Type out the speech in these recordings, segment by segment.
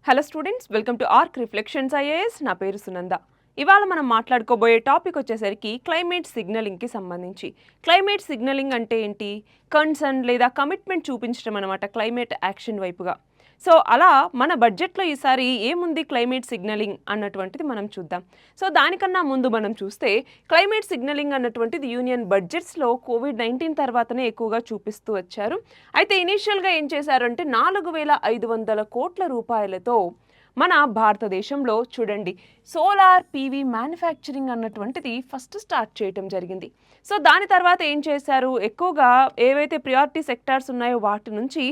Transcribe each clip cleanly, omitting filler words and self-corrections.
Hello students, welcome to arc reflections IAS. నా పేరు సునంద. ఇవాళ మనం మాట్లాడుకోబోయే టాపిక్ వచ్చేసరికి క్లైమేట్ సిగ్నలింగ్కి సంబంధించి. క్లైమేట్ సిగ్నలింగ్ అంటే ఏంటి? కన్సర్న్ లేదా కమిట్మెంట్ చూపించడం అనమాట క్లైమేట్ యాక్షన్ వైపుగా. సో అలా మన బడ్జెట్లో ఈసారి ఏముంది క్లైమేట్ సిగ్నలింగ్ అన్నటువంటిది మనం చూద్దాం. సో దానికన్నా ముందు మనం చూస్తే క్లైమేట్ సిగ్నలింగ్ అన్నటువంటిది యూనియన్ బడ్జెట్స్లో కోవిడ్-19 తర్వాతనే ఎక్కువగా చూపిస్తూ వచ్చారు. అయితే ఇనీషియల్గా ఏం చేశారంటే 4,500 కోట్ల రూపాయలతో మన భారతదేశంలో చూడండి సోలార్ పీవీ మ్యానుఫ్యాక్చరింగ్ అన్నటువంటిది ఫస్ట్ స్టార్ట్ చేయటం జరిగింది. సో దాని తర్వాత ఏం చేశారు, ఎక్కువగా ఏవైతే ప్రియారిటీ సెక్టార్స్ ఉన్నాయో వాటి నుంచి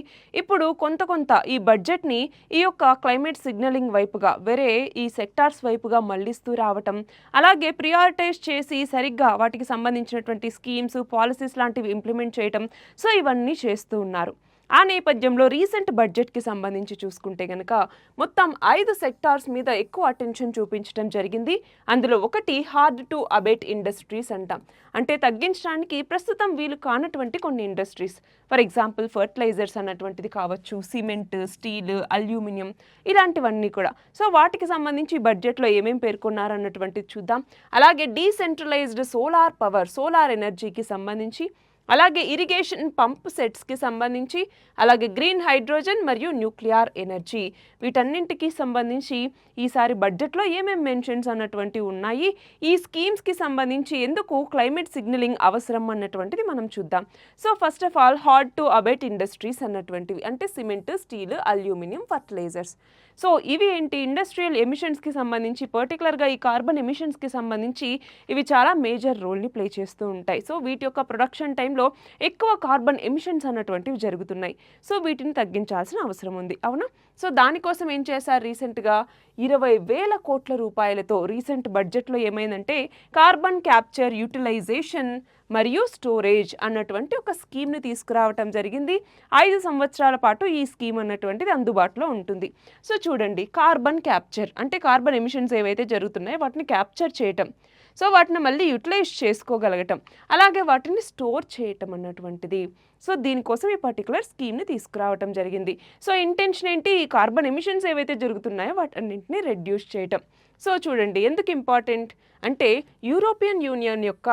ఇప్పుడు కొంత ఈ బడ్జెట్ని ఈ యొక్క క్లైమేట్ సిగ్నలింగ్ వైపుగా వేరే ఈ సెక్టార్స్ వైపుగా మళ్ళిస్తూ రావటం, అలాగే ప్రియారిటైజ్ చేసి సరిగ్గా వాటికి సంబంధించినటువంటి స్కీమ్స్ పాలసీస్ లాంటివి ఇంప్లిమెంట్ చేయటం, సో ఇవన్నీ చేస్తూ ఉన్నారు. ఆ నేపథ్యంలో రీసెంట్ బడ్జెట్కి సంబంధించి చూసుకుంటే కనుక మొత్తం 5 సెక్టార్స్ మీద ఎక్కువ అటెన్షన్ చూపించడం జరిగింది. అందులో ఒకటి హార్డ్ టు అబేట్ ఇండస్ట్రీస్ అంటాం, అంటే తగ్గించడానికి ప్రస్తుతం వీలు కానటువంటి కొన్ని ఇండస్ట్రీస్. ఫర్ ఎగ్జాంపుల్ ఫర్టిలైజర్స్ అన్నటువంటిది కావచ్చు, సిమెంట్, స్టీల్, అల్యూమినియం, ఇలాంటివన్నీ కూడా. సో వాటికి సంబంధించి బడ్జెట్లో ఏమేమి పేర్కొన్నారు అన్నటువంటిది చూద్దాం. అలాగే డీసెంట్రలైజ్డ్ సోలార్ పవర్, సోలార్ ఎనర్జీకి సంబంధించి, అలాగే ఇరిగేషన్ పంప్ సెట్స్కి సంబంధించి, అలాగే గ్రీన్ హైడ్రోజన్ మరియు న్యూక్లియర్ ఎనర్జీ, వీటన్నింటికి సంబంధించి ఈసారి బడ్జెట్లో ఏమేమి మెన్షన్స్ అన్నటువంటివి ఉన్నాయి, ఈ స్కీమ్స్కి సంబంధించి ఎందుకు క్లైమేట్ సిగ్నలింగ్ అవసరం అన్నటువంటిది మనం చూద్దాం. So first of all hard to abate industries అన్నటువంటివి అంటే cement, steel, aluminium, fertilizers. So ఇవి ఏంటి, ఇండస్ట్రియల్ ఎమిషన్స్కి సంబంధించి, పర్టికులర్గా ఈ కార్బన్ ఎమిషన్స్కి సంబంధించి ఇవి చాలా మేజర్ రోల్ని ప్లే చేస్తూ ఉంటాయి. సో వీటి యొక్క ప్రొడక్షన్ టైంలో ఎక్కువ కార్బన్ ఎమిషన్స్ అన్నటువంటివి జరుగుతున్నాయి. సో వీటిని తగ్గించాల్సిన అవసరం ఉంది, అవునా? సో దానికోసం ఏం చేశారు, రీసెంట్గా 20,000 కోట్ల రూపాయలతో రీసెంట్ బడ్జెట్లో ఏమైందంటే కార్బన్ క్యాప్చర్, యూటిలైజేషన్ మరియు స్టోరేజ్ అన్నటువంటి ఒక స్కీమ్ని తీసుకురావటం జరిగింది. 5 సంవత్సరాల పాటు ఈ స్కీమ్ అన్నటువంటిది అందుబాటులో ఉంటుంది. సో చూడండి, కార్బన్ క్యాప్చర్ అంటే కార్బన్ ఎమిషన్స్ ఏవైతే జరుగుతున్నాయో వాటిని క్యాప్చర్ చేయటం, సో వాటిని మళ్ళీ యూటిలైజ్ చేసుకోగలగటం, అలాగే వాటిని స్టోర్ చేయటం అన్నటువంటిది. సో దీనికోసం ఈ పర్టికులర్ స్కీమ్ని తీసుకురావటం జరిగింది. సో ఇంటెన్షన్ ఏంటి, ఈ కార్బన్ ఎమిషన్స్ ఏవైతే జరుగుతున్నాయో వాటన్నింటినీ రెడ్యూస్ చేయటం. సో చూడండి ఎందుకు ఇంపార్టెంట్ అంటే, యూరోపియన్ యూనియన్ యొక్క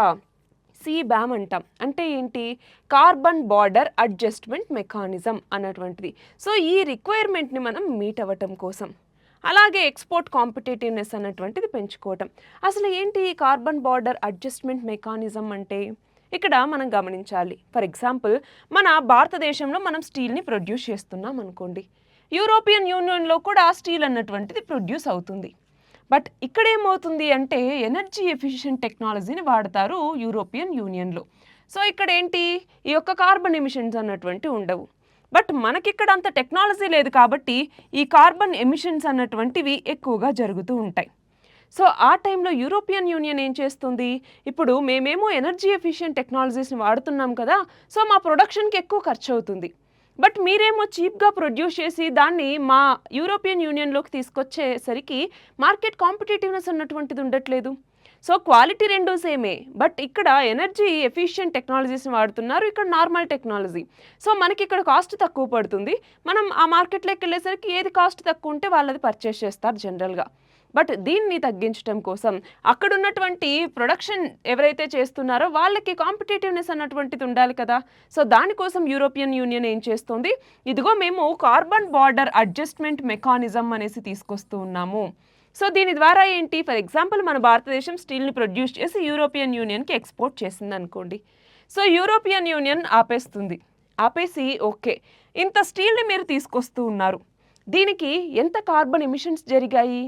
CBAM అంటాం, అంటే ఏంటి, కార్బన్ బార్డర్ అడ్జస్ట్మెంట్ మెకానిజం అన్నటువంటిది. సో ఈ రిక్వైర్మెంట్ని మనం మీట్ అవ్వటం కోసం, అలాగే ఎక్స్పోర్ట్ కాంపిటేటివ్నెస్ అన్నటువంటిది పెంచుకోవటం. అసలు ఏంటి ఈ కార్బన్ బార్డర్ అడ్జస్ట్మెంట్ మెకానిజం అంటే, ఇక్కడ మనం గమనించాలి. ఫర్ ఎగ్జాంపుల్ మన భారతదేశంలో మనం స్టీల్ని ప్రొడ్యూస్ చేస్తున్నాం అనుకోండి, యూరోపియన్ యూనియన్లో కూడా స్టీల్ అన్నటువంటిది ప్రొడ్యూస్ అవుతుంది. బట్ ఇక్కడ ఏమవుతుంది అంటే ఎనర్జీ ఎఫిషియెంట్ టెక్నాలజీని వాడతారు యూరోపియన్ యూనియన్లో. సో ఇక్కడ ఏంటి, ఈ యొక్క కార్బన్ ఎమిషన్స్ అన్నటువంటి ఉండవు. బట్ మనకిక్కడ అంత టెక్నాలజీ లేదు కాబట్టి ఈ కార్బన్ ఎమిషన్స్ అన్నటువంటివి ఎక్కువగా జరుగుతూ ఉంటాయి. సో ఆ టైంలో యూరోపియన్ యూనియన్ ఏం చేస్తుంది, ఇప్పుడు మేమేమో ఎనర్జీ ఎఫిషియెంట్ టెక్నాలజీస్ని వాడుతున్నాం కదా, సో మా ప్రొడక్షన్కి ఎక్కువ ఖర్చు అవుతుంది. బట్ మీరేమో చీప్గా ప్రొడ్యూస్ చేసి దాన్ని మా యూరోపియన్ యూనియన్లోకి తీసుకొచ్చేసరికి మార్కెట్ కాంపిటేటివ్నెస్ అన్నటువంటిది ఉండట్లేదు. సో క్వాలిటీ రెండు సేమే, బట్ ఇక్కడ ఎనర్జీ ఎఫిషియెంట్ టెక్నాలజీస్ని వాడుతున్నారు, ఇక్కడ నార్మల్ టెక్నాలజీ. సో మనకి ఇక్కడ కాస్ట్ తక్కువ పడుతుంది, మనం ఆ మార్కెట్లోకి వెళ్ళేసరికి ఏది కాస్ట్ తక్కువ ఉంటే వాళ్ళది పర్చేస్ చేస్తారు జనరల్గా. బట్ దీన్ని తగ్గించడం కోసం అక్కడ ఉన్నటువంటి ప్రొడక్షన్ ఎవరైతే చేస్తున్నారో వాళ్ళకి కాంపిటేటివ్నెస్ అన్నటువంటిది ఉండాలి కదా. సో దానికోసం యూరోపియన్ యూనియన్ ఏం చేస్తుంది, ఇదిగో మేము కార్బన్ బార్డర్ అడ్జస్ట్మెంట్ మెకానిజం అనేసి తీసుకొస్తూ ఉన్నాము. సో దీని ద్వారా ఏంటి, ఫర్ ఎగ్జాంపుల్ మన భారతదేశం స్టీల్ని ప్రొడ్యూస్ చేసి యూరోపియన్ యూనియన్కి ఎక్స్పోర్ట్ చేసింది అనుకోండి. సో యూరోపియన్ యూనియన్ ఆపేసి ఓకే, ఇంత స్టీల్ని మీరు తీసుకొస్తూ ఉన్నారు, దీనికి ఎంత కార్బన్ ఎమిషన్స్ జరిగాయి,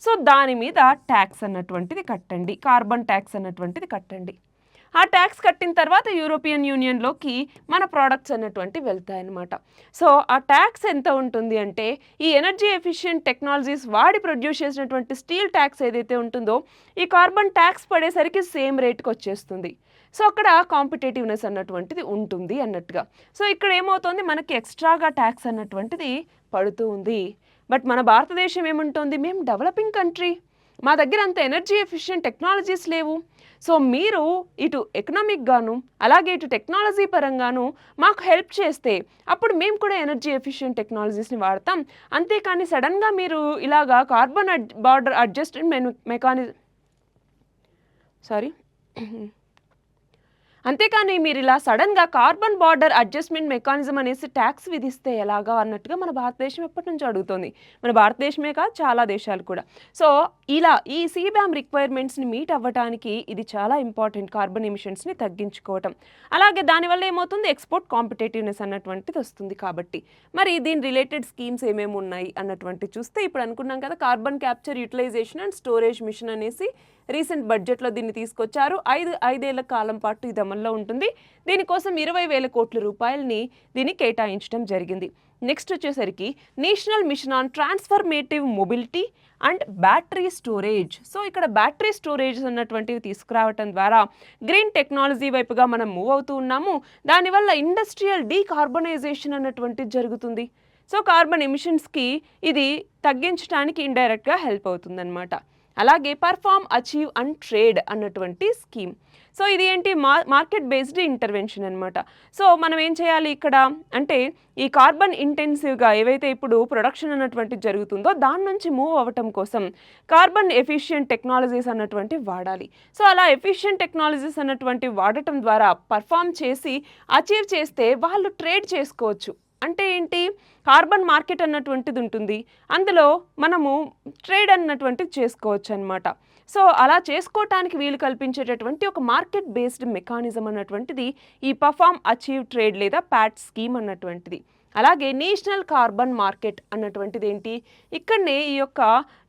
సో దాని మీద ట్యాక్స్ అన్నటువంటిది కట్టండి, కార్బన్ ట్యాక్స్ అన్నటువంటిది కట్టండి. ఆ ట్యాక్స్ కట్టిన తర్వాత యూరోపియన్ యూనియన్లోకి మన ప్రోడక్ట్స్ అన్నటువంటివి వెళ్తాయన్నమాట. సో ఆ ట్యాక్స్ ఎంత ఉంటుంది అంటే, ఈ ఎనర్జీ ఎఫిషియెంట్ టెక్నాలజీస్ వాడి ప్రొడ్యూస్ చేసినటువంటి స్టీల్ ట్యాక్స్ ఏదైతే ఉంటుందో ఈ కార్బన్ ట్యాక్స్ పడేసరికి సేమ్ రేట్కి వచ్చేస్తుంది. సో అక్కడ కాంపిటేటివ్నెస్ అన్నటువంటిది ఉంటుంది అన్నట్టుగా. సో ఇక్కడ ఏమవుతుంది, మనకి ఎక్స్ట్రాగా ట్యాక్స్ అన్నటువంటిది పడుతూ ఉంది. బట్ మన భారతదేశం ఏముంటుంది, మేము డెవలపింగ్ కంట్రీ, మా దగ్గర అంత ఎనర్జీ ఎఫిషియెంట్ టెక్నాలజీస్ లేవు. సో మీరు ఇటు ఎకనామిక్ గాను అలాగే ఇటు టెక్నాలజీ పరంగాను మాకు హెల్ప్ చేస్తే అప్పుడు మేము కూడా ఎనర్జీ ఎఫిషియెంట్ టెక్నాలజీస్ని వాడతాం. అంతేకాని సడన్గా మీరు ఇలాగా కార్బన్ బార్డర్ అడ్జస్ట్మెంట్ మెకానిజం అంతేకాని మీరు ఇలా సడన్గా కార్బన్ బార్డర్ అడ్జస్ట్మెంట్ మెకానిజం అనేసి ట్యాక్స్ విధిస్తే ఎలాగా అన్నట్టుగా మన భారతదేశం ఎప్పటి నుంచో అడుగుతోంది. మన భారతదేశమే కాదు, చాలా దేశాలు కూడా. సో ఇలా ఈ CBAM రిక్వైర్మెంట్స్ని మీట్ అవ్వడానికి ఇది చాలా ఇంపార్టెంట్, కార్బన్ ఎమిషన్స్ని తగ్గించుకోవటం. అలాగే దానివల్ల ఏమవుతుంది, ఎక్స్పోర్ట్ కాంపిటేటివ్నెస్ అన్నటువంటిది వస్తుంది. కాబట్టి మరి దీని రిలేటెడ్ స్కీమ్స్ ఏమేమి ఉన్నాయి అన్నటువంటి చూస్తే ఇప్పుడు అనుకున్నాం కదా, carbon capture utilization and storage mission అనేసి రీసెంట్ బడ్జెట్లో దీన్ని తీసుకొచ్చారు. ఐదేళ్ల కాలం పాటు ఇది అమల్లో ఉంటుంది. దీనికోసం 20,000 కోట్ల రూపాయలని దీన్ని కేటాయించడం జరిగింది. నెక్స్ట్ వచ్చేసరికి national mission on transformative mobility and battery storage. So ఇక్కడ బ్యాటరీ స్టోరేజ్ అన్నటువంటివి తీసుకురావటం ద్వారా గ్రీన్ టెక్నాలజీ వైపుగా మనం మూవ్ అవుతూ ఉన్నాము. దానివల్ల ఇండస్ట్రియల్ డీకార్బనైజేషన్ అన్నటువంటిది జరుగుతుంది. సో కార్బన్ ఎమిషన్స్కి ఇది తగ్గించడానికి ఇండైరెక్ట్గా హెల్ప్ అవుతుందన్నమాట. అలాగే పర్ఫార్మ్, అచీవ్ అండ్ ట్రేడ్ అన్నటువంటి స్కీమ్. సో ఇది ఏంటి, మార్కెట్ బేస్డ్ ఇంటర్వెన్షన్ అనమాట. సో మనం ఏం చేయాలి ఇక్కడ అంటే, ఈ కార్బన్ ఇంటెన్సివ్గా ఏవైతే ఇప్పుడు ప్రొడక్షన్ అన్నటువంటిది జరుగుతుందో దాని నుంచి మూవ్ అవ్వటం కోసం కార్బన్ ఎఫిషియెంట్ టెక్నాలజీస్ అన్నటువంటి వాడాలి. సో అలా ఎఫిషియెంట్ టెక్నాలజీస్ అన్నటువంటి వాడటం ద్వారా పర్ఫామ్ చేసి అచీవ్ చేస్తే వాళ్ళు ట్రేడ్ చేసుకోవచ్చు. అంటే ఏంటి, కార్బన్ మార్కెట్ అన్నటువంటిది ఉంటుంది, అందులో మనము ట్రేడ్ అన్నటువంటిది చేసుకోవచ్చు అనమాట. సో అలా చేసుకోవటానికి వీలు కల్పించేటటువంటి ఒక మార్కెట్ బేస్డ్ మెకానిజం అన్నటువంటిది ఈ పర్ఫార్మ్, అచీవ్, ట్రేడ్ లేదా ప్యాట్ స్కీమ్ అన్నటువంటిది. అలాగే నేషనల్ కార్బన్ మార్కెట్ అన్నటువంటిది ఏంటి, ఇక్కడనే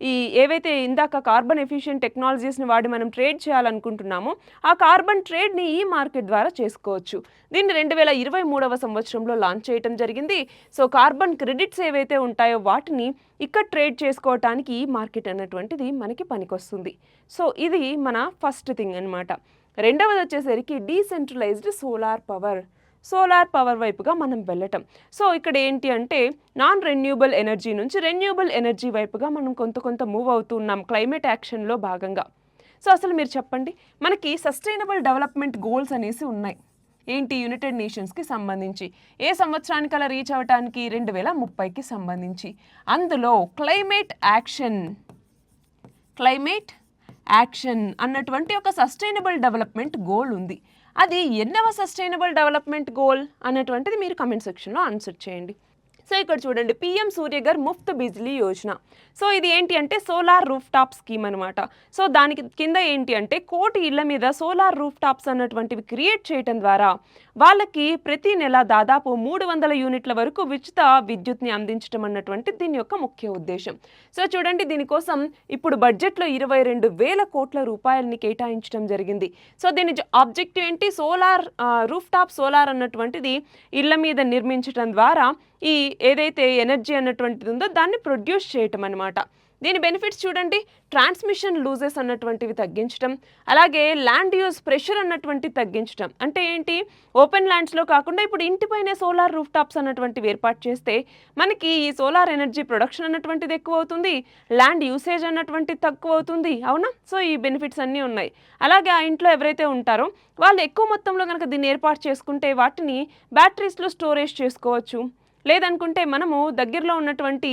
ఈ ఏవైతే ఇందాక కార్బన్ ఎఫిషియెంట్ టెక్నాలజీస్ని వాడి మనం ట్రేడ్ చేయాలనుకుంటున్నామో ఆ కార్బన్ ట్రేడ్ని ఈ మార్కెట్ ద్వారా చేసుకోవచ్చు. దీన్ని 2023వ సంవత్సరంలో లాంచ్ చేయడం జరిగింది. సో కార్బన్ క్రెడిట్స్ ఏవైతే ఉంటాయో వాటిని ఇక్కడ ట్రేడ్ చేసుకోవటానికి ఈ మార్కెట్ అన్నటువంటిది మనకి పనికొస్తుంది. సో ఇది మన ఫస్ట్ థింగ్ అనమాట. రెండవది వచ్చేసరికి డీసెంట్రలైజ్డ్ సోలార్ పవర్ వైపుగా మనం వెళ్ళటం. సో ఇక్కడ ఏంటి అంటే, నాన్ రెన్యూబుల్ ఎనర్జీ నుంచి రెన్యూబుల్ ఎనర్జీ వైపుగా మనం కొంత మూవ్ అవుతున్నాం క్లైమేట్ యాక్షన్లో భాగంగా. సో అసలు మీరు చెప్పండి, మనకి సస్టైనబుల్ డెవలప్మెంట్ గోల్స్ అనేసి ఉన్నాయి. ఏంటి, యునైటెడ్ నేషన్స్కి సంబంధించి ఏ సంవత్సరానికి అలా రీచ్ అవ్వటానికి 2030కి సంబంధించి. అందులో క్లైమేట్ యాక్షన్ అన్నటువంటి ఒక సస్టైనబుల్ డెవలప్మెంట్ గోల్ ఉంది. అది ఎన్నవ సస్టైనబుల్ డెవలప్మెంట్ గోల్ అన్నటువంటిది మీరు కమెంట్ సెక్షన్లో ఆన్సర్ చేయండి. సో ఇక్కడ చూడండి, PM సూర్యగర్ ముఫ్త్ బిజ్లీ యోజన. సో ఇది ఏంటి అంటే సోలార్ రూఫ్ టాప్ స్కీమ్ అనమాట. సో దానికి కింద ఏంటి అంటే 1 కోటి ఇళ్ల మీద సోలార్ రూఫ్ టాప్స్ అన్నటువంటివి క్రియేట్ చేయడం ద్వారా వాళ్ళకి ప్రతి నెల దాదాపు 300 యూనిట్ల వరకు ఉచిత విద్యుత్ని అందించడం అన్నటువంటి దీని యొక్క ముఖ్య ఉద్దేశం. సో చూడండి, దీనికోసం ఇప్పుడు బడ్జెట్లో 22,000 కోట్ల రూపాయలని కేటాయించడం జరిగింది. సో దీని ఆబ్జెక్టివ్ ఏంటి, రూఫ్ టాప్ సోలార్ అన్నటువంటిది ఇళ్ల మీద నిర్మించడం ద్వారా ఈ ఏదైతే ఎనర్జీ అన్నటువంటిది ఉందో దాన్ని ప్రొడ్యూస్ చేయటం అనమాట. దీని బెనిఫిట్స్ చూడండి, ట్రాన్స్మిషన్ లూజెస్ అన్నటువంటివి తగ్గించడం, అలాగే ల్యాండ్ యూజ్ ప్రెషర్ అన్నటువంటివి తగ్గించడం. అంటే ఏంటి, ఓపెన్ ల్యాండ్స్లో కాకుండా ఇప్పుడు ఇంటిపైనే సోలార్ రూఫ్ టాప్స్ అన్నటువంటివి ఏర్పాటు చేస్తే మనకి ఈ సోలార్ ఎనర్జీ ప్రొడక్షన్ అన్నటువంటిది ఎక్కువ అవుతుంది, ల్యాండ్ యూసేజ్ అన్నటువంటిది తక్కువ అవుతుంది, అవునా. సో ఈ బెనిఫిట్స్ అన్నీ ఉన్నాయి. అలాగే ఆ ఇంట్లో ఎవరైతే ఉంటారో వాళ్ళు ఎక్కువ మొత్తంలో కనుక దీన్ని ఏర్పాటు చేసుకుంటే వాటిని బ్యాటరీస్లో స్టోరేజ్ చేసుకోవచ్చు. లేదనుకుంటే మనము దగ్గరలో ఉన్నటువంటి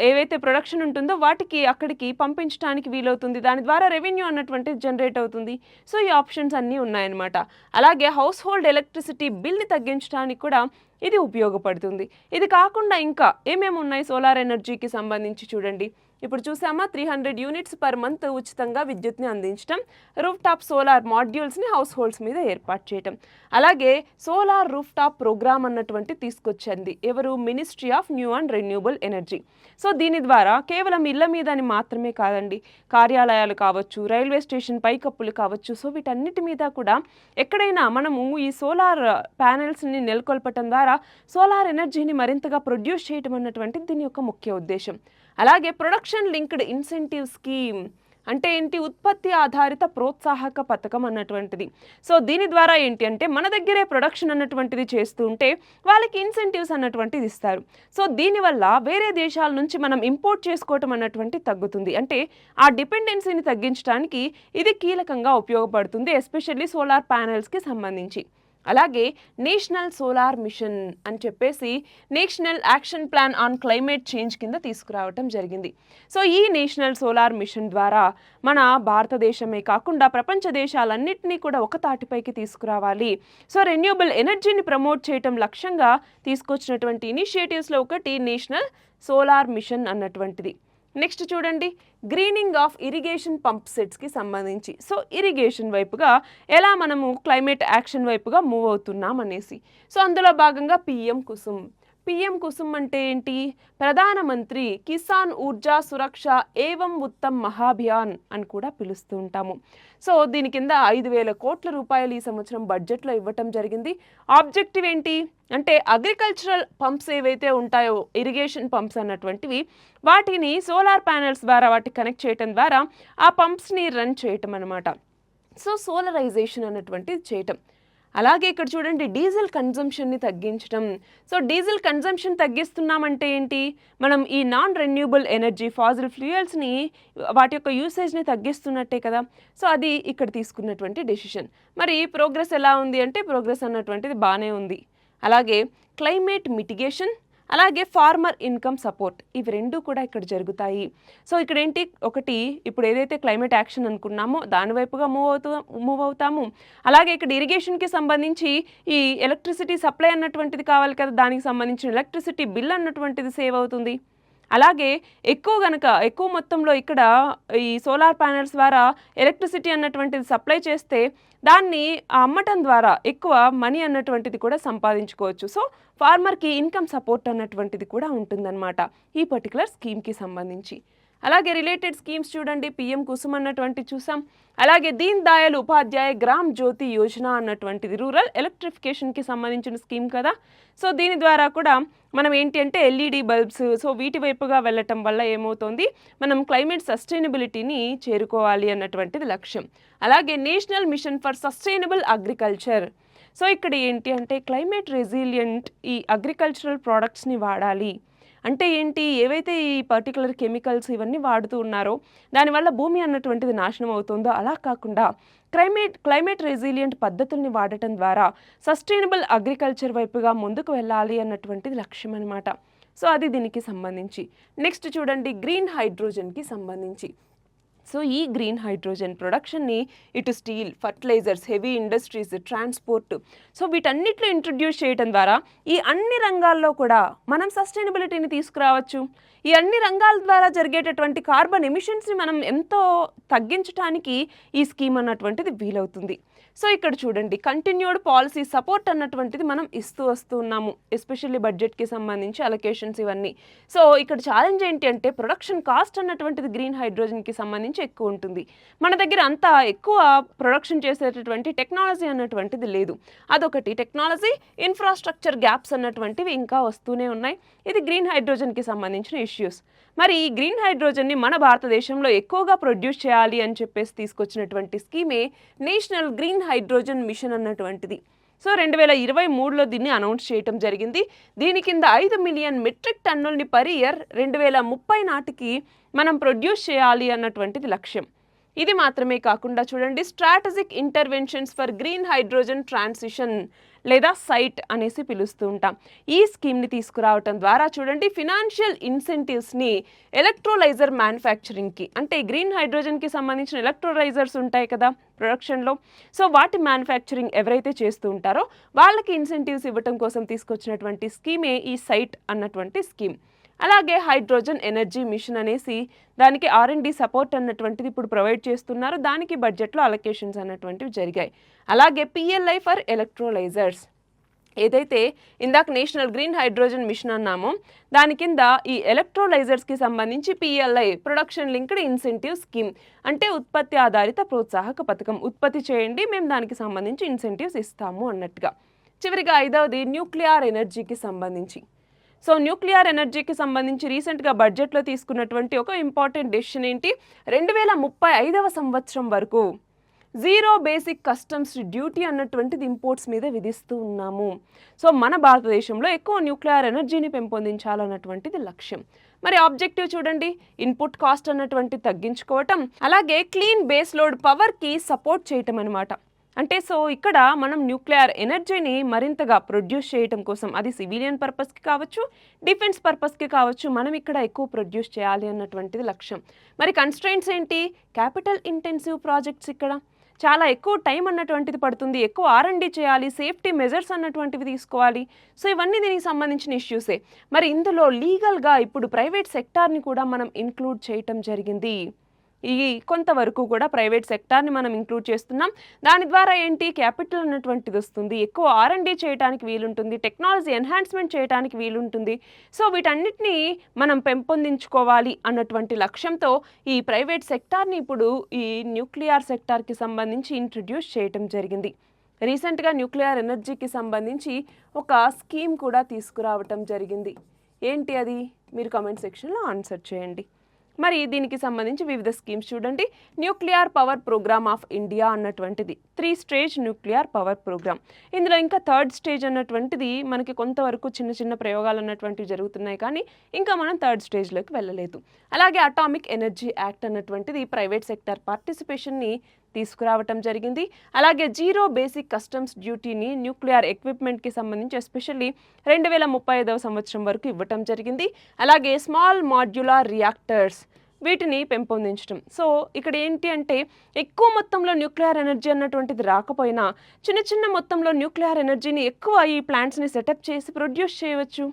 ఏవైతే ప్రొడక్షన్ ఉంటుందో వాటికి అక్కడికి పంపించడానికి వీలవుతుంది. దాని ద్వారా రెవెన్యూ అన్నటువంటిది జనరేట్ అవుతుంది. సో ఈ ఆప్షన్స్ అన్నీ ఉన్నాయన్నమాట. అలాగే హౌస్ హోల్డ్ ఎలక్ట్రిసిటీ బిల్ని తగ్గించడానికి కూడా ఇది ఉపయోగపడుతుంది. ఇది కాకుండా ఇంకా ఏమేమి ఉన్నాయి సోలార్ ఎనర్జీకి సంబంధించి చూడండి. ఇప్పుడు చూసామా, 300 యూనిట్స్ పర్ మంత్ ఉచితంగా విద్యుత్ని అందించడం, రూఫ్ టాప్ సోలార్ మాడ్యూల్స్ని హౌస్ హోల్డ్స్ మీద ఏర్పాటు చేయటం, అలాగే సోలార్ రూఫ్ టాప్ ప్రోగ్రామ్ అన్నటువంటి తీసుకొచ్చింది ఎవరు, ministry of new and renewable energy. So దీని ద్వారా కేవలం ఇళ్ల మీద అని మాత్రమే కాదండి, కార్యాలయాలు కావచ్చు, రైల్వే స్టేషన్ పైకప్పులు కావచ్చు, సో వీటన్నిటి మీద కూడా ఎక్కడైనా మనము ఈ సోలార్ ప్యానెల్స్ని నెలకొల్పటం ద్వారా సోలార్ ఎనర్జీని మరింతగా ప్రొడ్యూస్ చేయటం అన్నటువంటి దీని యొక్క ముఖ్య ఉద్దేశం. అలాగే ప్రొడక్షన్ లింక్డ్ ఇన్సెంటివ్ స్కీమ్ అంటే ఏంటి, ఉత్పత్తి ఆధారిత ప్రోత్సాహక పథకం అన్నటువంటిది. సో దీని ద్వారా ఏంటి అంటే మన దగ్గరే ప్రొడక్షన్ అన్నటువంటిది చేస్తూ ఉంటే వాళ్ళకి ఇన్సెంటివ్స్ అన్నటువంటిది ఇస్తారు. సో దీనివల్ల వేరే దేశాల నుంచి మనం ఇంపోర్ట్ చేసుకోవటం అన్నటువంటి తగ్గుతుంది. అంటే ఆ డిపెండెన్సీని తగ్గించడానికి ఇది కీలకంగా ఉపయోగపడుతుంది, ఎస్పెషల్లీ సోలార్ ప్యానెల్స్కి సంబంధించి. అలాగే నేషనల్ సోలార్ మిషన్ అని చెప్పేసి national action plan on climate change కింద తీసుకురావటం జరిగింది. సో ఈ నేషనల్ సోలార్ మిషన్ ద్వారా మన భారతదేశమే కాకుండా ప్రపంచ దేశాలన్నింటినీ కూడా ఒక తాటిపైకి తీసుకురావాలి. సో రెన్యూబుల్ ఎనర్జీని ప్రమోట్ చేయటం లక్ష్యంగా తీసుకొచ్చినటువంటి ఇనిషియేటివ్స్లో ఒకటి నేషనల్ సోలార్ మిషన్ అన్నటువంటిది. నెక్స్ట్ చూడండి, గ్రీనింగ్ ఆఫ్ ఇరిగేషన్ పంప్ సెట్స్కి సంబంధించి. సో ఇరిగేషన్ వైపుగా ఎలా మనము క్లైమేట్ యాక్షన్ వైపుగా మూవ్ అవుతున్నాం అనేసి. సో అందులో భాగంగా పిఎం కుసుమ్ అంటే ఏంటి, ప్రధానమంత్రి కిసాన్ ఊర్జా సురక్ష ఏవం ఉత్తమ్ మహాభియాన్ అని కూడా పిలుస్తూ ఉంటాము. సో దీని కింద 5,000 కోట్ల రూపాయలు ఈ సంవత్సరం బడ్జెట్లో ఇవ్వటం జరిగింది. ఆబ్జెక్టివ్ ఏంటి అంటే అగ్రికల్చరల్ పంప్స్ ఏవైతే ఉంటాయో, ఇరిగేషన్ పంప్స్ అన్నటువంటివి, వాటిని సోలార్ ప్యానెల్స్ ద్వారా వాటికి కనెక్ట్ చేయటం ద్వారా ఆ పంప్స్ని రన్ చేయటం అనమాట. సో సోలరైజేషన్ అన్నటువంటిది చేయటం. అలాగే ఇక్కడ చూడండి, డీజిల్ కన్జంప్షన్ని తగ్గించడం. సో డీజిల్ కన్జంప్షన్ తగ్గిస్తున్నామంటే ఏంటి, మనం ఈ నాన్ రెన్యూబుల్ ఎనర్జీ ఫాజిల్ ఫ్యూయల్స్ని వాటి యొక్క యూసేజ్ని తగ్గిస్తున్నట్టే కదా. సో అది ఇక్కడ తీసుకున్నటువంటి డెసిషన్. మరి ప్రోగ్రెస్ ఎలా ఉంది అంటే ప్రోగ్రెస్ అన్నటువంటిది బాగానే ఉంది. అలాగే క్లైమేట్ మిటిగేషన్, అలాగే ఫార్మర్ ఇన్కమ్ సపోర్ట్, ఇవి రెండు కూడా ఇక్కడ జరుగుతాయి. సో ఇక్కడ ఏంటి, ఒకటి ఇప్పుడు ఏదైతే క్లైమేట్ యాక్షన్ అనుకున్నామో దాని వైపుగా మూవ్ అవుతాము. అలాగే ఇక్కడ ఇరిగేషన్కి సంబంధించి ఈ ఎలక్ట్రిసిటీ సప్లై అన్నటువంటిది కావాలి కదా, దానికి సంబంధించిన ఎలక్ట్రిసిటీ బిల్ అన్నటువంటిది సేవ్ అవుతుంది. అలాగే ఎక్కువ మొత్తంలో ఇక్కడ ఈ సోలార్ ప్యానెల్స్ ద్వారా ఎలక్ట్రిసిటీ అన్నటువంటిది సప్లై చేస్తే దాన్ని అమ్మటం ద్వారా ఎక్కువ మనీ అన్నటువంటిది కూడా సంపాదించుకోవచ్చు. సో ఫార్మర్కి ఇన్కమ్ సపోర్ట్ అన్నటువంటిది కూడా ఉంటుందన్నమాట ఈ పర్టికులర్ స్కీమ్కి సంబంధించి. అలాగే రిలేటెడ్ స్కీమ్స్ చూడండి, పిఎం కుసుమ్ అన్నటువంటి చూసాం. అలాగే దీన్ దయాళ్ ఉపాధ్యాయ గ్రామ్ జ్యోతి యోజన అన్నటువంటిది రూరల్ ఎలక్ట్రిఫికేషన్కి సంబంధించిన స్కీమ్ కదా. సో దీని ద్వారా కూడా మనం ఏంటి అంటే ఎల్ఈడి బల్బ్స్, సో వీటి వైపుగా వెళ్ళటం వల్ల ఏమవుతుంది, మనం క్లైమేట్ సస్టైనబిలిటీని చేరుకోవాలి అన్నటువంటిది లక్ష్యం. అలాగే national mission for sustainable agriculture. So ఇక్కడ ఏంటి అంటే క్లైమేట్ రెసిలియంట్ ఈ అగ్రికల్చరల్ ప్రోడక్ట్స్ని వాడాలి. అంటే ఏంటి, ఏవైతే ఈ పర్టికులర్ కెమికల్స్ ఇవన్నీ వాడుతూ ఉన్నారో దానివల్ల భూమి అన్నటువంటిది నాశనం అవుతుందో అలా కాకుండా క్లైమేట్ రెసిలియంట్ పద్ధతుల్ని వాడటం ద్వారా సస్టైనబుల్ అగ్రికల్చర్ వైపుగా ముందుకు వెళ్ళాలి అన్నటువంటిది లక్ష్యం అనమాట. సో అది దీనికి సంబంధించి. నెక్స్ట్ చూడండి, గ్రీన్ హైడ్రోజన్కి సంబంధించి. సో ఈ గ్రీన్ హైడ్రోజన్ ప్రొడక్షన్ని ఇటు steel, fertilizers, heavy industries, transport, so వీటన్నిటిలో ఇంట్రడ్యూస్ చేయడం ద్వారా ఈ అన్ని రంగాల్లో కూడా మనం సస్టైనబిలిటీని తీసుకురావచ్చు. ఈ అన్ని రంగాల ద్వారా జరిగేటటువంటి కార్బన్ ఎమిషన్స్ని మనం ఎంతో తగ్గించడానికి ఈ స్కీమ్ అన్నటువంటిది వీలవుతుంది. సో ఇక్కడ చూడండి, కంటిన్యూడ్ పాలసీ సపోర్ట్ అన్నటువంటిది మనం ఇస్తూ వస్తూ ఉన్నాము, ఎస్పెషల్లీ బడ్జెట్కి సంబంధించి అలొకేషన్స్ ఇవన్నీ. సో ఇక్కడ ఛాలెంజ్ ఏంటి అంటే ప్రొడక్షన్ కాస్ట్ అన్నటువంటిది గ్రీన్ హైడ్రోజన్కి సంబంధించి ఎక్కువ ఉంటుంది. మన దగ్గర అంత ఎక్కువ ప్రొడక్షన్ చేసేటటువంటి టెక్నాలజీ అన్నటువంటిది లేదు. అదొకటి, టెక్నాలజీ ఇన్ఫ్రాస్ట్రక్చర్ గ్యాప్స్ అన్నటువంటివి ఇంకా వస్తూనే ఉన్నాయి. ఇది గ్రీన్ హైడ్రోజన్కి సంబంధించిన ఇష్యూస్. మరి ఈ గ్రీన్ హైడ్రోజన్ని మన భారతదేశంలో ఎక్కువగా ప్రొడ్యూస్ చేయాలి అని చెప్పేసి తీసుకొచ్చినటువంటి స్కీమే నేషనల్ గ్రీన్ హైడ్రోజన్ మిషన్ అన్నటువంటిది. సో 2023లో దీన్ని అనౌన్స్ చేయటం జరిగింది. దీని కింద 5 మిలియన్ మెట్రిక్ టన్నుల్ని పర్ ఇయర్ 2030 నాటికి మనం ప్రొడ్యూస్ చేయాలి అన్నటువంటిది లక్ష్యం. ఇది మాత్రమే కాకుండా చూడండి, strategic interventions for green hydrogen transition లేదా సైట్ అనేసి పిలుస్తూ ఉంటాం. ఈ స్కీమ్ని తీసుకురావటం ద్వారా చూడండి ఫినాన్షియల్ ఇన్సెంటివ్స్ని ఎలక్ట్రోలైజర్ మ్యానుఫ్యాక్చరింగ్కి, అంటే గ్రీన్ హైడ్రోజన్కి సంబంధించిన ఎలక్ట్రోలైజర్స్ ఉంటాయి కదా ప్రొడక్షన్లో, సో వాటి మ్యానుఫ్యాక్చరింగ్ ఎవరైతే చేస్తూ ఉంటారో వాళ్ళకి ఇన్సెంటివ్స్ ఇవ్వటం కోసం తీసుకొచ్చినటువంటి స్కీమే ఈ సైట్ అన్నటువంటి స్కీమ్. అలాగే హైడ్రోజన్ ఎనర్జీ మిషన్ అనేసి దానికి R&D సపోర్ట్ అన్నటువంటిది ఇప్పుడు ప్రొవైడ్ చేస్తున్నారు. దానికి బడ్జెట్లో అలొకేషన్స్ అన్నటువంటివి జరిగాయి. అలాగే PLI ఫర్ ఎలక్ట్రోలైజర్స్, ఏదైతే ఇందాక నేషనల్ గ్రీన్ హైడ్రోజన్ మిషన్ అన్నామో దాని కింద ఈ ఎలక్ట్రోలైజర్స్కి సంబంధించి PLI production linked incentive scheme, అంటే ఉత్పత్తి ఆధారిత ప్రోత్సాహక పథకం. ఉత్పత్తి చేయండి, మేము దానికి సంబంధించి ఇన్సెంటివ్స్ ఇస్తాము అన్నట్టుగా. చివరిగా 5వది న్యూక్లియర్ ఎనర్జీకి సంబంధించి. సో న్యూక్లియర్ ఎనర్జీకి సంబంధించి రీసెంట్గా బడ్జెట్లో తీసుకున్నటువంటి ఒక ఇంపార్టెంట్ డెసిషన్ ఏంటి, 2035వ సంవత్సరం వరకు జీరో బేసిక్ కస్టమ్స్ డ్యూటీ అన్నటువంటిది ఇంపోర్ట్స్ మీద విధిస్తూ ఉన్నాము. సో మన భారతదేశంలో ఎక్కువ న్యూక్లియర్ ఎనర్జీని పెంపొందించాలన్నటువంటిది లక్ష్యం. మరి ఆబ్జెక్టివ్ చూడండి, ఇన్పుట్ కాస్ట్ అన్నటువంటి తగ్గించుకోవటం, అలాగే క్లీన్ బేస్ లోడ్ పవర్కి సపోర్ట్ చేయటం అనమాట. అంటే సో ఇక్కడ మనం న్యూక్లియర్ ఎనర్జీని మరింతగా ప్రొడ్యూస్ చేయటం కోసం, అది సివిలియన్ పర్పస్కి కావచ్చు, డిఫెన్స్ పర్పస్కి కావచ్చు, మనం ఇక్కడ ఎక్కువ ప్రొడ్యూస్ చేయాలి అన్నటువంటిది లక్ష్యం. మరి కన్స్ట్రెయింట్స్ ఏంటి, క్యాపిటల్ ఇంటెన్సివ్ ప్రాజెక్ట్స్, ఇక్కడ చాలా ఎక్కువ టైం అన్నటువంటిది పడుతుంది, ఎక్కువ R&D చేయాలి, సేఫ్టీ మెజర్స్ అన్నటువంటివి తీసుకోవాలి. సో ఇవన్నీ దీనికి సంబంధించిన ఇష్యూసే. మరి ఇందులో లీగల్గా ఇప్పుడు ప్రైవేట్ సెక్టార్ని కూడా మనం ఇంక్లూడ్ చేయటం జరిగింది. ఈ కొంతవరకు కూడా ప్రైవేట్ సెక్టార్ని మనం ఇంక్లూడ్ చేస్తున్నాం. దాని ద్వారా ఏంటి, క్యాపిటల్ అన్నటువంటిది వస్తుంది, ఎక్కువ R&D చేయడానికి వీలుంటుంది, టెక్నాలజీ ఎన్హాన్స్మెంట్ చేయడానికి వీలుంటుంది. సో వీటన్నిటిని మనం పెంపొందించుకోవాలి అన్నటువంటి లక్ష్యంతో ఈ ప్రైవేట్ సెక్టార్ని ఇప్పుడు ఈ న్యూక్లియర్ సెక్టార్కి సంబంధించి ఇంట్రడ్యూస్ చేయటం జరిగింది. రీసెంట్గా న్యూక్లియర్ ఎనర్జీకి సంబంధించి ఒక స్కీమ్ కూడా తీసుకురావటం జరిగింది. ఏంటి అది, మీరు కామెంట్ సెక్షన్లో ఆన్సర్ చేయండి. మరి దీనికి సంబంధించి వివిధ స్కీమ్స్ చూడండి. Nuclear power programme of India అన్నటువంటిది 3 స్టేజ్ న్యూక్లియర్ పవర్ ప్రోగ్రామ్. ఇందులో ఇంకా 3rd స్టేజ్ అన్నటువంటిది మనకి కొంతవరకు చిన్న చిన్న ప్రయోగాలు అన్నటువంటివి జరుగుతున్నాయి, కానీ ఇంకా మనం 3rd స్టేజ్లోకి వెళ్ళలేదు. అలాగే అటామిక్ ఎనర్జీ యాక్ట్ అన్నటువంటిది ప్రైవేట్ సెక్టర్ పార్టిసిపేషన్ని తీసుకురావటం జరిగింది. అలాగే జీరో బేసిక్ కస్టమ్స్ డ్యూటీని న్యూక్లియర్ ఎక్విప్మెంట్కి సంబంధించి ఎస్పెషల్లీ 2035వ సంవత్సరం వరకు ఇవ్వటం జరిగింది. అలాగే స్మాల్ మాడ్యులర్ రియాక్టర్స్, వీటిని పెంపొందించడం. సో ఇక్కడ ఏంటి అంటే ఎక్కువ మొత్తంలో న్యూక్లియర్ ఎనర్జీ అన్నటువంటిది రాకపోయినా చిన్న చిన్న మొత్తంలో న్యూక్లియర్ ఎనర్జీని ఎక్కువ ఈ ప్లాంట్స్ని సెటప్ చేసి ప్రొడ్యూస్ చేయవచ్చు.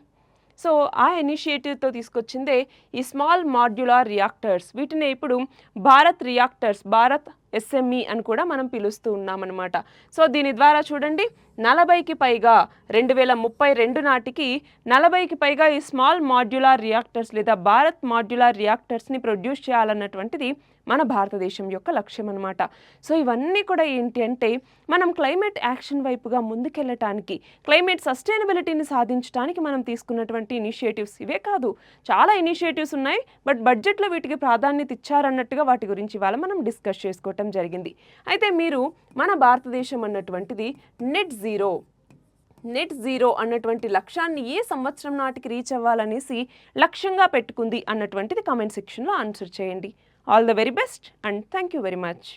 సో ఆ ఇనిషియేటివ్తో తీసుకొచ్చిందే ఈ స్మాల్ మాడ్యులర్ రియాక్టర్స్. వీటిని ఇప్పుడు భారత్ రియాక్టర్స్, భారత్ SME అని కూడా మనం పిలుస్తూ ఉన్నామన్నమాట. సో దీని ద్వారా చూడండి 40కి పైగా 2032 నాటికి 40కి పైగా ఈ స్మాల్ మాడ్యులర్ రియాక్టర్స్ లేదా భారత్ మాడ్యులర్ రియాక్టర్స్ని ప్రొడ్యూస్ చేయాలన్నటువంటిది మన భారతదేశం యొక్క లక్ష్యం అనమాట. సో ఇవన్నీ కూడా ఏంటి అంటే మనం క్లైమేట్ యాక్షన్ వైపుగా ముందుకెళ్ళటానికి, క్లైమేట్ సస్టైనబిలిటీని సాధించడానికి మనం తీసుకున్నటువంటి ఇనిషియేటివ్స్. ఇవే కాదు, చాలా ఇనిషియేటివ్స్ ఉన్నాయి, బట్ బడ్జెట్లో వీటికి ప్రాధాన్యత ఇచ్చారన్నట్టుగా వాటి గురించి ఇవాళ మనం డిస్కస్ చేసుకోవటం జరిగింది. అయితే మీరు మన భారతదేశం అన్నటువంటిది నెట్ జీరో అన్నటువంటి లక్ష్యాన్ని ఏ సంవత్సరం నాటికి రీచ్ అవ్వాలనేసి లక్ష్యంగా పెట్టుకుంది అన్నటువంటిది కామెంట్ సెక్షన్లో ఆన్సర్ చేయండి. All the very best and thank you very much.